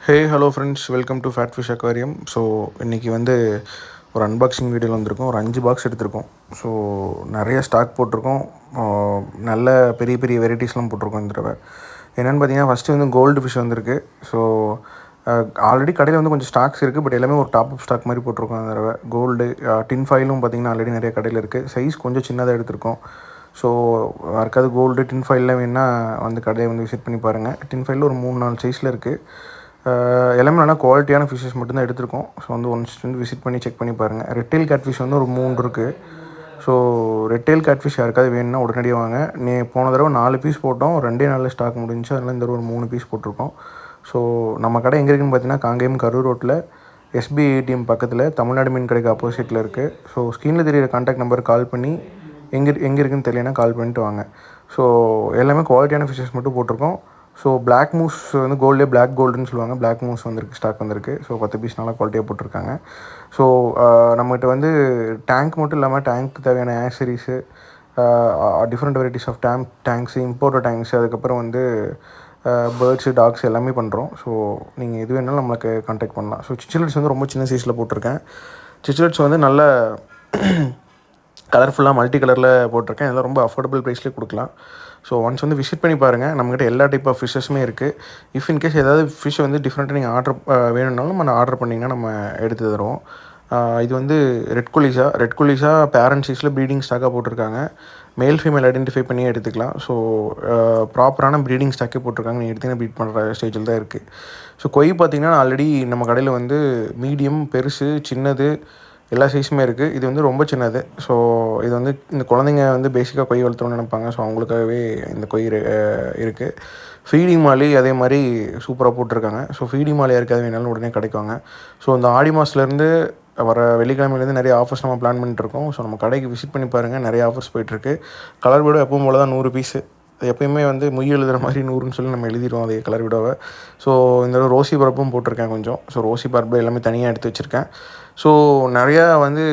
Hey hello friends, welcome to fat fish aquarium. So இன்றைக்கி வந்து ஒரு அன்பாக்சிங் வீடியோவில் வந்திருக்கோம். ஒரு 5 பாக்ஸ் எடுத்திருக்கோம். ஸோ நிறைய ஸ்டாக் போட்டிருக்கோம். நல்ல பெரிய பெரிய வெரைட்டிஸ்லாம் போட்டிருக்கோம் இந்த தடவை. என்னென்னு பார்த்தீங்கன்னா, ஃபஸ்ட்டு வந்து கோல்டு ஃபிஷ் வந்திருக்கு. ஸோ ஆல்ரெடி கடையில் வந்து கொஞ்சம் ஸ்டாக்ஸ் இருக்குது, பட் எல்லாமே ஒரு டாப் அப் ஸ்டாக் மாதிரி போட்டிருக்கோம் இந்த தடவை. கோல்டு டின் ஃபைலும் பார்த்திங்கன்னா ஆல்ரெடி நிறைய கடையில் இருக்குது. சைஸ் கொஞ்சம் சின்னதாக எடுத்திருக்கோம். ஸோ யாருக்காவது கோல்டு டின் ஃபைலில் வேணுன்னா வந்து கடையை வந்து விசிட் பண்ணி பாருங்கள். டின் ஃபைலில் ஒரு 3-4 சைஸில் இருக்குது. எல்லாமே நல்லா குவாலிட்டியான ஃபிஷ்ஷஸ் மட்டும்தான் எடுத்திருக்கோம். ஸோ வந்து ஒன்ஸ் வந்து விசிட் பண்ணி செக் பண்ணி பாருங்கள். ரெட்டெயில் கேட்ஃபிஷ் வந்து ஒரு 3 இருக்குது. ஸோ ரெட்டெயில் கேட்ஃபிஷ் யாருக்காவது வேணும்னா உடனடியாக வாங்க. போன தடவை 4 பீஸ் போட்டோம், 2 நாளில் ஸ்டாக் முடிஞ்சிச்சு. அதனால் இந்த தடவை ஒரு 3 பீஸ் போட்டிருக்கோம். ஸோ நம்ம கடை எங்கே இருக்குதுன்னு பார்த்தீங்கன்னா, காங்கேயம் கரூர் ரோட்டில் SBI ATM பக்கத்தில் தமிழ்நாடு மீன் கடைக்கு ஆப்போசிட்டில் இருக்குது. ஸோ ஸ்க்ரீனில் தெரியிற கான்டாக்ட் நம்பருக்கு கால் பண்ணி எங்கே இருக்குதுன்னு தெரியலனா கால் பண்ணிட்டு வாங்க. ஸோ எல்லாமே குவாலிட்டியான ஃபிஷ்ஷஸ் மட்டும் போட்டிருக்கோம். ஸோ பிளாக் மூஸ் வந்து கோல்டே பிளாக் கோல்டுன்னு சொல்லுவாங்க. பிளாக் மூஸ் வந்திருக்கு, ஸ்டாக் வந்திருக்கு. ஸோ 10 பீஸ் நல்லா குவாலிட்டியாக போட்டிருக்காங்க. ஸோ நம்மகிட்ட வந்து டேங்க் மட்டும் இல்லாமல் டேங்க்கு தேவையான accessories, different varieties of tanks, imported tanks, அதுக்கப்புறம் வந்து பேர்ட்ஸு, டாக்ஸ் எல்லாமே பண்ணுறோம். ஸோ நீங்கள் எது வேணாலும் நம்மளுக்கு கான்டாக்ட் பண்ணலாம். ஸோ சிச்சிலட்ஸ் வந்து ரொம்ப சின்ன சைஸில் போட்டிருக்கேன். சிச்சிலட்ஸ் வந்து நல்ல கலர்ஃபுல்லாக மல்டி கலரில் போட்டிருக்கேன். இதெல்லாம் ரொம்ப அஃபோர்டபுள் ப்ரைஸ்லேயே கொடுக்கலாம். ஸோ ஒன்ஸ் வந்து விசிட் பண்ணி பாருங்கள். நம்மக்கிட்ட எல்லா டைப் ஆஃப் ஃபிஷ்ஷஸுமே இருக்குது. இஃப் இன்கேஸ் ஏதாவது ஃபிஷ் வந்து டிஃப்ரெண்ட்டாக நீங்கள் வேணும்னாலும் நம்ம ஆர்டர் பண்ணிங்கன்னா நம்ம எடுத்து தருவோம். இது வந்து ரெட் குலிஷா பேரண்ட் சைஸில் ப்ரீடிங் ஸ்டாக்காக போட்டிருக்காங்க. மேல் ஃபீமேல் ஐடென்டிஃபை பண்ணியே எடுத்துக்கலாம். ஸோ ப்ராப்பரான ப்ரீடிங் ஸ்டாக்கே போட்டிருக்காங்க. நீங்கள் எடுத்தீங்கன்னா ப்ரீட் பண்ணுற ஸ்டேஜில் தான் இருக்குது. ஸோ கொய் பார்த்திங்கன்னா ஆல்ரெடி நம்ம கடையில் வந்து மீடியம், பெருசு, சின்னது எல்லா சைஸுமே இருக்குது. இது வந்து ரொம்ப சின்னது. ஸோ இது வந்து இந்த குழந்தைங்க வந்து பேசிக்காக கொய் வளர்த்தணும்னு நினைப்பாங்க. ஸோ அவங்களுக்காகவே இந்த கொய் இருக்குது. ஃபீடிங் மாலி அதே மாதிரி சூப்பராக போட்டிருக்காங்க. ஸோ ஃபீடிங் மாலி யாருக்காவது வேணாலும் உடனே கிடைக்குவாங்க. ஸோ இந்த ஆடி மாதத்துலேருந்து வர வெள்ளிக்கிழமையிலேருந்து நிறைய ஆஃபர்ஸ் நம்ம பிளான் பண்ணிட்டுருக்கோம். ஸோ நம்ம கடைக்கு விசிட் பண்ணி பாருங்கள். நிறைய ஆஃபர்ஸ் போயிட்டுருக்கு. கலர் வீடோ எப்பவும் போல் தான் 100 பீஸு. எப்பயுமே வந்து மொய் எழுதுகிற மாதிரி 100ன்னு சொல்லி நம்ம எழுதிடுவோம் அதே கலர் வீடோவை. ஸோ இந்த ரோசி பரப்பும் போட்டிருக்கேன் கொஞ்சம். ஸோ ரோசி பரப்பு எல்லாமே தனியாக எடுத்து வச்சுருக்கேன். ஸோ நிறையா வந்து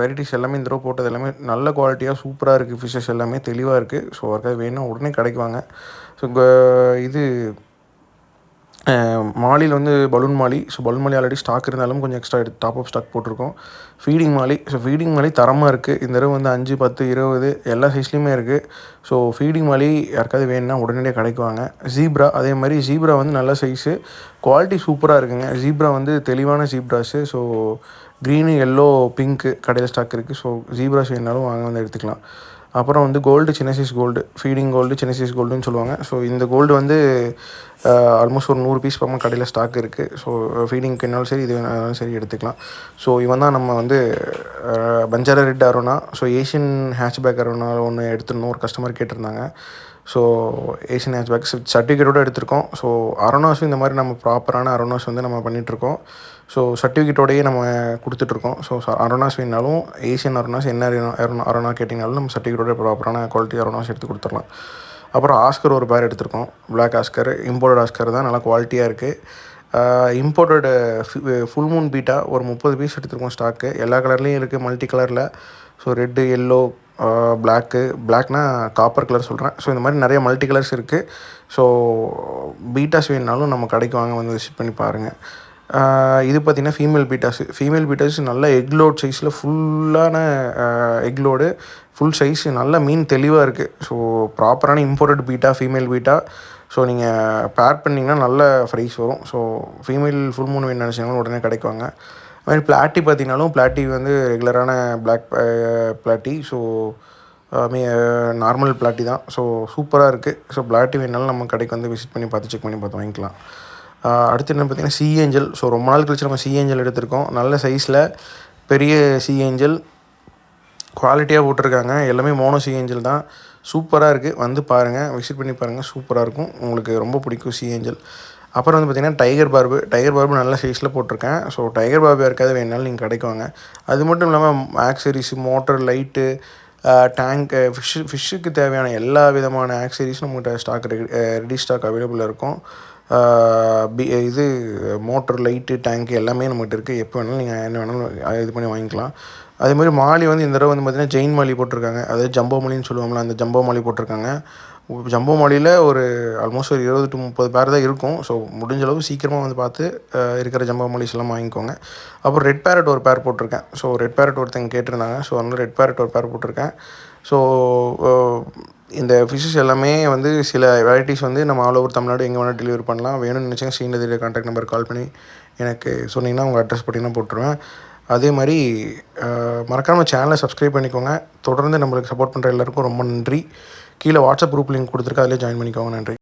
வெரைட்டிஸ் எல்லாமே இந்த தடவை போட்டது எல்லாமே நல்ல குவாலிட்டியாக சூப்பராக இருக்குது. ஃபிஷ்ஷஸ் எல்லாமே தெளிவாக இருக்குது. ஸோ யாருக்காவது வேணும் உடனே கிடைக்குவாங்க. ஸோ இது மாலியில் வந்து balloon molly. So balloon molly already stock இருந்தாலும் கொஞ்சம் எக்ஸ்ட்ரா டாப் அப் ஸ்டாக் போட்டிருக்கோம். Feeding molly. So feeding molly தரமாக இருக்குது. இந்த தடவை வந்து 5, 10, 20 எல்லா சைஸ்லேயுமே இருக்குது. ஸோ ஃபீடிங் மாலி யாருக்காவது வேணும்னா உடனடியாக கிடைக்குவாங்க. ஜீப்ரா அதே மாதிரி. ஜீப்ரா வந்து நல்ல சைஸு, குவாலிட்டி சூப்பராக இருக்குங்க. ஜீப்ரா வந்து தெளிவான ஜீப்ராஸு. ஸோ க்ரீனு, எல்லோ, பிங்க்கு கடையில் ஸ்டாக் இருக்குது. ஸோ ஜீப்ராஸ் வேணுனாலும் வாங்க வந்து எடுத்துக்கலாம். அப்புறம் வந்து கோல்டு, சின்ன சைஸ் கோல்டு, ஃபீடிங் கோல்டு, சின்ன சைஸ் கோல்டுன்னு சொல்லுவாங்க. ஸோ இந்த கோல்டு வந்து ஆல்மோஸ்ட் ஒரு 100 பீஸ் பக்கம் கடையில் ஸ்டாக் இருக்குது. ஸோ ஃபீடிங்க்கு என்னாலும் சரி, இது வேணாலும் சரி எடுத்துக்கலாம். ஸோ இவன் தான் நம்ம வந்து Banjara red arowana. So Asian hatchback arowana ஒன்று எடுத்துடணும் ஒரு கஸ்டமர் கேட்டிருந்தாங்க. ஸோ ஏஷியன் ஹேட்ச்பேக் சர்டிஃபிகேட்டோடு எடுத்திருக்கோம். ஸோ அரோனாஸும் இந்த மாதிரி நம்ம ப்ராப்பரான அரோனாஸ் வந்து நம்ம பண்ணிகிட்ருக்கோம். ஸோ சர்டிஃபிகேட்டோடையே நம்ம கொடுத்துட்ருக்கோம். ஸோ அரோனாஸ் வேணுனாலும் ஏஷியன் அரோனாஸ் என்ன அரோனா கேட்டிங்கனாலும் நம்ம சர்டிஃபிகேட்டோட ப்ராப்பரான குவாலிட்டி அரோனாஸ் எடுத்து கொடுத்துடலாம். அப்புறம் ஆஸ்கர் ஒரு பேர் எடுத்திருக்கோம். பிளாக் ஆஸ்கர், இம்போர்ட்டட் ஆஸ்கர் தான், நல்லா குவாலிட்டியாக இருக்குது. இம்போர்ட்டடு ஃபுல் மூன் பீட்டா ஒரு 30 பீஸ் எடுத்திருக்கோம் ஸ்டாக்கு. எல்லா கலர்லேயும் இருக்குது, மல்டி கலரில். ஸோ ரெட்டு, எல்லோ, பிளாக்னா காப்பர் கலர் சொல்கிறேன். ஸோ இந்த மாதிரி நிறைய மல்டி கலர்ஸ் இருக்குது. ஸோ பீட்டாஸ் வேணுனாலும் நம்ம கடைக்கு வாங்க வந்து விசிட் பண்ணி பாருங்கள். இது பார்த்திங்கன்னா ஃபீமேல் பீட்டாஸு நல்ல எக்லோட் சைஸில் ஃபுல்லான எக்லோடு, ஃபுல் சைஸு, நல்ல மீன் தெளிவாக இருக்குது. ஸோ ப்ராப்பரான imported beta, female beta. So நீங்கள் பேர் பண்ணிங்கன்னா நல்ல ப்ரைஸ் வரும். ஸோ ஃபீமேல் ஃபுல் மூன் வேணும்னு நினச்சிங்கனாலும் உடனே கிடைக்குவாங்க. அது மாதிரி பிளாட்டி பார்த்திங்கனாலும் பிளாட்டி வந்து ரெகுலரான பிளாக் பிளாட்டி. ஸோ நார்மல் பிளாட்டி தான். ஸோ சூப்பராக இருக்குது. ஸோ பிளாட்டி வேணுனாலும் நம்ம கடைக்கு வந்து விசிட் பண்ணி பார்த்து செக் பண்ணி பார்த்து வாங்கிக்கலாம். அடுத்து என்ன பார்த்திங்கன்னா சி ஏஞ்சல். ஸோ ரொம்ப நாள் கழிச்சு நம்ம சி ஏஞ்சல் எடுத்திருக்கோம். நல்ல சைஸில் பெரிய சி ஏஞ்சல், குவாலிட்டியாக போட்டிருக்காங்க. எல்லாமே மோனோ சி ஏஞ்சல் தான். சூப்பராக இருக்குது. வந்து பாருங்கள், விசிட் பண்ணி பாருங்கள். சூப்பராக இருக்கும், உங்களுக்கு ரொம்ப பிடிக்கும் சி ஏஞ்சல். அப்புறம் வந்து பார்த்திங்கன்னா டைகர் பார்பு நல்ல சைஸில் போட்டிருக்கேன். ஸோ டைகர் பார்பு யாருக்காவது வேணுனாலும் நீங்கள் கிடைக்குவாங்க. அது மட்டும் இல்லாமல் ஆக்சரிஸு, மோட்டர், லைட்டு, டேங்க்கு, ஃபிஷ்ஷுக்கு தேவையான எல்லா விதமான ஆக்சரிஸும் நம்மகிட்ட ஸ்டாக் ரெடி ஸ்டாக் அவைலபிளாக இருக்கும். இது மோட்டர், லைட்டு, டேங்க்கு எல்லாமே நம்மகிட்ட இருக்குது. எப்போ வேணாலும் நீங்கள் என்ன வேணாலும் இது பண்ணி வாங்கிக்கலாம். அதேமாதிரி மாலி வந்து இந்த தடவை வந்து பார்த்திங்கன்னா ஜெயின் மாலி போட்டிருக்காங்க. அதாவது ஜம்போ மாலின்னு சொல்லுவோம்ல, அந்த ஜம்போ மாலி போட்டிருக்காங்க. ஜம்போ மாலியில் ஒரு ஆல்மோஸ்ட் ஒரு 20 to 30 பேர் தான் இருக்கும். ஸோ முடிஞ்ச அளவு சீக்கிரமாக வந்து பார்த்து இருக்கிற ஜம்போ மாலிஸ் எல்லாம் வாங்கிக்கோங்க. அப்புறம் ரெட் பேரட் ஒரு பேர் போட்டிருக்கேன். ஸோ ரெட் பேரட் ஒருத்தங்க கேட்டிருந்தாங்க. ஸோ அதனால் ரெட் பேரட் ஒரு பேர் போட்டிருக்கேன். ஸோ இந்த ஃபிஷ்ஷஸ் எல்லாமே வந்து சில வெரைட்டிஸ் வந்து நம்ம ஆல் ஓவர் தமிழ்நாடு எங்கே வேணால் டெலிவரி பண்ணலாம். வேணும்னு நினச்சிங்க ஸ்க்ரீனில் தெரிய கான்டாக்ட் நம்பர் கால் பண்ணி எனக்கு சொன்னீங்கன்னா உங்கள் அட்ரஸ் போட்டிங்கன்னா போட்டுருவேன். அதே மாதிரி மறக்காமல் சேனலை சப்ஸ்கிரைப் பண்ணிக்கோங்க. தொடர்ந்து நம்மளுக்கு சப்போர்ட் பண்ணுற எல்லாருக்கும் ரொம்ப நன்றி. கீழே வாட்ஸ்அப் குரூப் லிங்க் கொடுத்துருக்கேன், அதிலே ஜாயின் பண்ணிக்கோங்க. நன்றி.